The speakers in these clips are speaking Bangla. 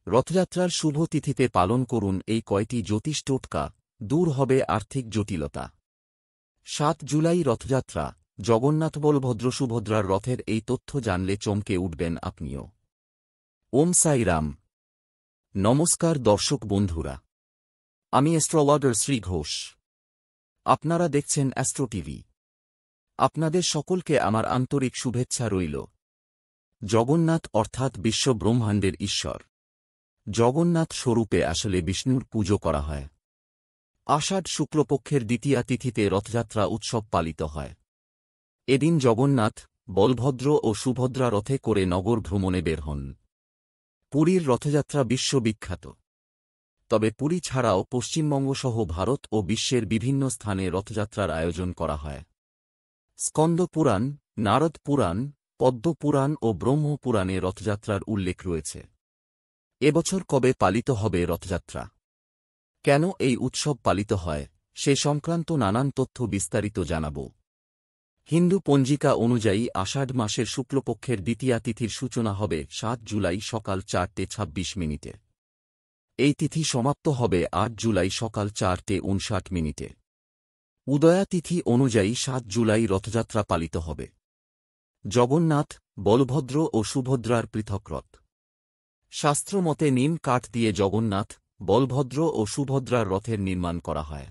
রথযাত্রার শুভ তিথিতে পালন করুন এই কয়টি জ্যোতিষ টোটকা, দূর হবে আর্থিক জটিলতা। ৭ জুলাই রথযাত্রা, জগন্নাথ বলভদ্র সুভদ্রার রথের এই তথ্য জানলে চমকে উঠবেন আপনিও। ওম সাই রাম। নমস্কার দর্শক বন্ধুরা, আমি অ্যাস্ট্রোলজার শ্রী ঘোষ। আপনারা দেখছেন অ্যাস্ট্রো টিভি। আপনাদের সকলকে আমার আন্তরিক শুভেচ্ছা রইল। জগন্নাথ অর্থাৎ বিশ্ব ব্রহ্মাণ্ডের ঈশ্বর। জগন্নাথ স্বরূপে আসলে বিষ্ণুর পুজো করা হয়। আষাঢ় শুক্লপক্ষের দ্বিতীয়া তিথিতে রথযাত্রা উৎসব পালিত হয়। এদিন জগন্নাথ, বলভদ্র ও সুভদ্রা রথে করে নগর ভ্রমণে বের হন। পুরীর রথযাত্রা বিশ্ববিখ্যাত। তবে পুরী ছাড়াও পশ্চিমবঙ্গসহ ভারত ও বিশ্বের বিভিন্ন স্থানে রথযাত্রার আয়োজন করা হয়। স্কন্দ পুরাণ, নারদ পুরাণ, পদ্ম পুরাণ ও ব্রহ্ম পুরাণে রথযাত্রার উল্লেখ রয়েছে। এবছর কবে পালিত হবে রথযাত্রা, কেন এই উৎসব পালিত হয়, সে সংক্রান্ত নানান তথ্য বিস্তারিত জানাব। হিন্দু পঞ্জিকা অনুযায়ী আষাঢ় মাসের শুক্লপক্ষের দ্বিতীয়া তিথির সূচনা হবে ৭ জুলাই সকাল ৪:২৬। এই তিথি সমাপ্ত হবে ৮ জুলাই সকাল ৪:৫৯। উদয়া তিথি অনুযায়ী ৭ জুলাই রথযাত্রা পালিত হবে। জগন্নাথ, বলভদ্র ও সুভদ্রার পৃথক রথ। শাস্ত্রমতে নিম কাঠ দিয়ে জগন্নাথ, বলভদ্র ও সুভদ্রার রথের নির্মাণ করা হয়।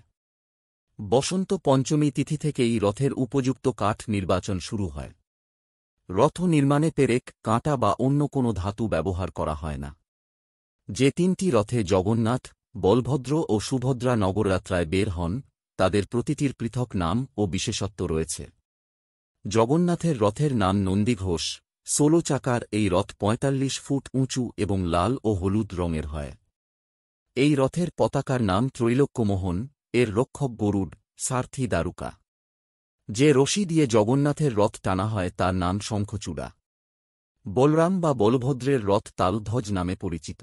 বসন্ত পঞ্চমী তিথি থেকেই রথের উপযুক্ত কাঠ নির্বাচন শুরু হয়। রথ নির্মাণে পেরেক, কাঁটা বা অন্য কোনো ধাতু ব্যবহার করা হয় না। যে তিনটি রথে জগন্নাথ, বলভদ্র ও সুভদ্রা নগরযাত্রায় বের হন, তাদের প্রতিটির পৃথক নাম ও বিশেষত্ব রয়েছে। জগন্নাথের রথের নাম নন্দীঘোষ। ১৬ চাকার এই রথ ৪৫ ফুট উঁচু এবং লাল ও হলুদ রঙের হয়। এই রথের পতাকার নাম ত্রৈলোক্যমোহন, এর রক্ষক গরুড, সারথি দারুকা। যে রশি দিয়ে জগন্নাথের রথ টানা হয় তার নাম শঙ্খচূড়া। বলরাম বা বলভদ্রের রথ তালধ্বজ নামে পরিচিত।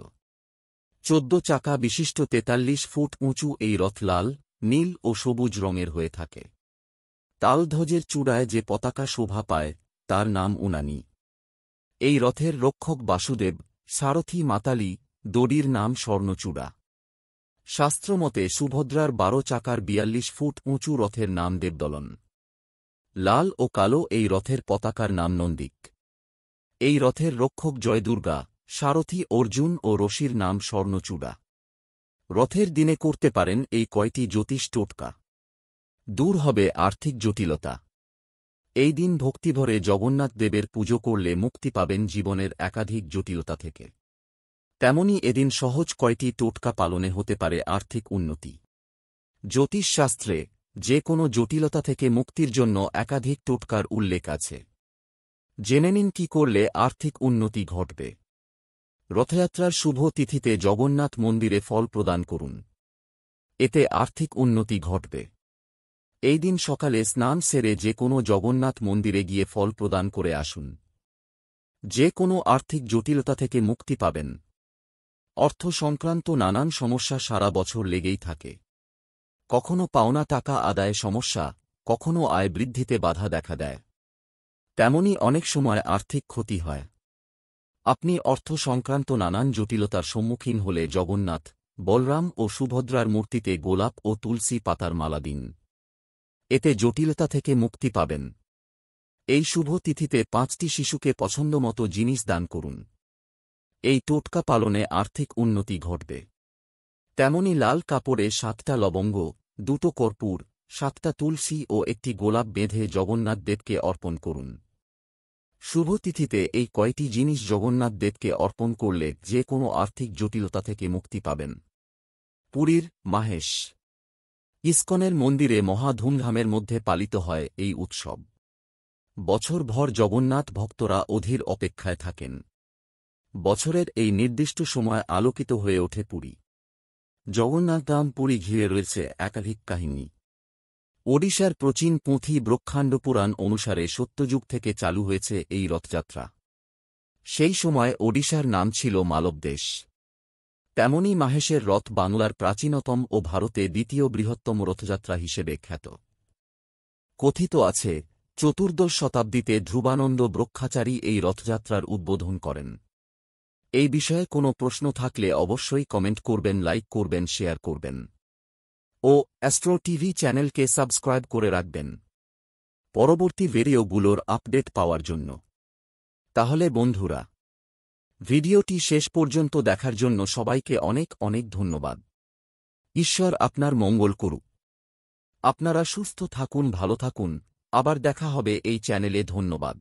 ১৪ চাকা বিশিষ্ট ৪৩ ফুট উঁচু এই রথ লাল, নীল ও সবুজ রঙের হয়ে থাকে। তালধ্বজের চূড়ায় যে পতাকা শোভা পায় তার নাম উনানি। এই রথের রক্ষক বাসুদেব, সারথি মাতালি, দড়ির নাম স্বর্ণচূড়া। শাস্ত্রমতে সুভদ্রার ১২ চাকার ৪২ ফুট উঁচু রথের নাম দেবদলন। লাল ও কালো এই রথের পতাকার নাম নন্দিক। এই রথের রক্ষক জয় দুর্গা, সারথি অর্জুন ও রশির নাম স্বর্ণচূড়া। রথের দিনে করতে পারেন এই কয়টি জ্যোতিষ টোটকা, দূর হবে আর্থিক জটিলতা। এই দিন ভক্তিভরে জগন্নাথ দেবের পুজো করলে মুক্তি পাবেন জীবনের একাধিক জটিলতা থেকে। তেমনি এদিন সহজ কয়টি টোটকা পালনে হতে পারে আর্থিক উন্নতি। জ্যোতিষশাস্ত্রে যে কোনো জটিলতা থেকে মুক্তির জন্য একাধিক টোটকার উল্লেখ আছে। জেনে নিন কি করলে আর্থিক উন্নতি ঘটবে। রথযাত্রার শুভ তিথিতে জগন্নাথ মন্দিরে ফল প্রদান করুন। এতে আর্থিক উন্নতি ঘটবে। এই দিন সকালে স্নান সেরে যে কোনো জগন্নাথ মন্দিরে গিয়ে ফল প্রদান করে আসুন। যে কোনো আর্থিক জটিলতা থেকে মুক্তি পাবেন। অর্থ সংক্রান্ত নানান সমস্যা সারা বছর লেগেই থাকে। কখনো পাওনা টাকা আদায়ে সমস্যা, কখনো আয় বৃদ্ধিতে বাধা দেখা দেয়। তেমনি অনেক সময় আর্থিক ক্ষতি হয়। আপনি অর্থ সংক্রান্ত নানান জটিলতার সম্মুখীন হলে জগন্নাথ, বলরাম ও সুভদ্রার মূর্তিতে গোলাপ ও তুলসী পাতার মালা দিন। এতে জটিলতা থেকে মুক্তি পাবেন। এই শুভ তিথিতে ৫টি শিশুকে পছন্দমতো জিনিস দান করুন। এই টোটকা পালনে আর্থিক উন্নতি ঘটবে। তেমনি লাল কাপড়ে ৭টা লবঙ্গ, ২টো কর্পূর, ৭টা তুলসী ও একটি গোলাপ বেঁধে জগন্নাথ দেবকে অর্পণ করুন। শুভ তিথিতে এই কয়টি জিনিস জগন্নাথ দেবকে অর্পণ করলে যে কোনো আর্থিক জটিলতা থেকে মুক্তি পাবেন। পুরীর মাহেশ ইস্কনের মন্দিরে মহা ধুমধামের মধ্যে পালিত হয় এই উৎসব। বছরভর জগন্নাথ ভক্তরা অধীর অপেক্ষায় থাকেন। বছরের এই নির্দিষ্ট সময় আলোকিত হয়ে ওঠে পুরী। জগন্নাথধাম পুরী ঘিরে রয়েছে একাধিক কাহিনী। ওড়িশার প্রাচীন পুঁথি ব্রহ্মাণ্ড পুরাণ অনুসারে সত্যযুগ থেকে চালু হয়েছে এই রথযাত্রা। সেই সময় ওড়িশার নাম ছিল মালবদেশ। তেমনি মাহেশের রথ বাংলার প্রাচীনতম ও ভারতে দ্বিতীয় বৃহত্তম রথযাত্রা হিসেবে খ্যাত। কথিত আছে, চতুর্দশ শতাব্দীতে ধ্রুবানন্দ ব্রহ্মচারী এই রথযাত্রার উদ্বোধন করেন। এই বিষয়ে কোনো প্রশ্ন থাকলে অবশ্যই কমেন্ট করবেন, লাইক করবেন, শেয়ার করবেন ও অ্যাস্ট্রো টিভি চ্যানেলকে সাবস্ক্রাইব করে রাখবেন পরবর্তী ভিডিওগুলোর আপডেট পাওয়ার জন্য। তাহলে বন্ধুরা, ভিডিওটি শেষ পর্যন্ত দেখার জন্য সবাইকে অনেক অনেক ধন্যবাদ। ঈশ্বর আপনার মঙ্গল করুক। আপনারা সুস্থ থাকুন, ভালো থাকুন। আবার দেখা হবে এই চ্যানেলে। ধন্যবাদ।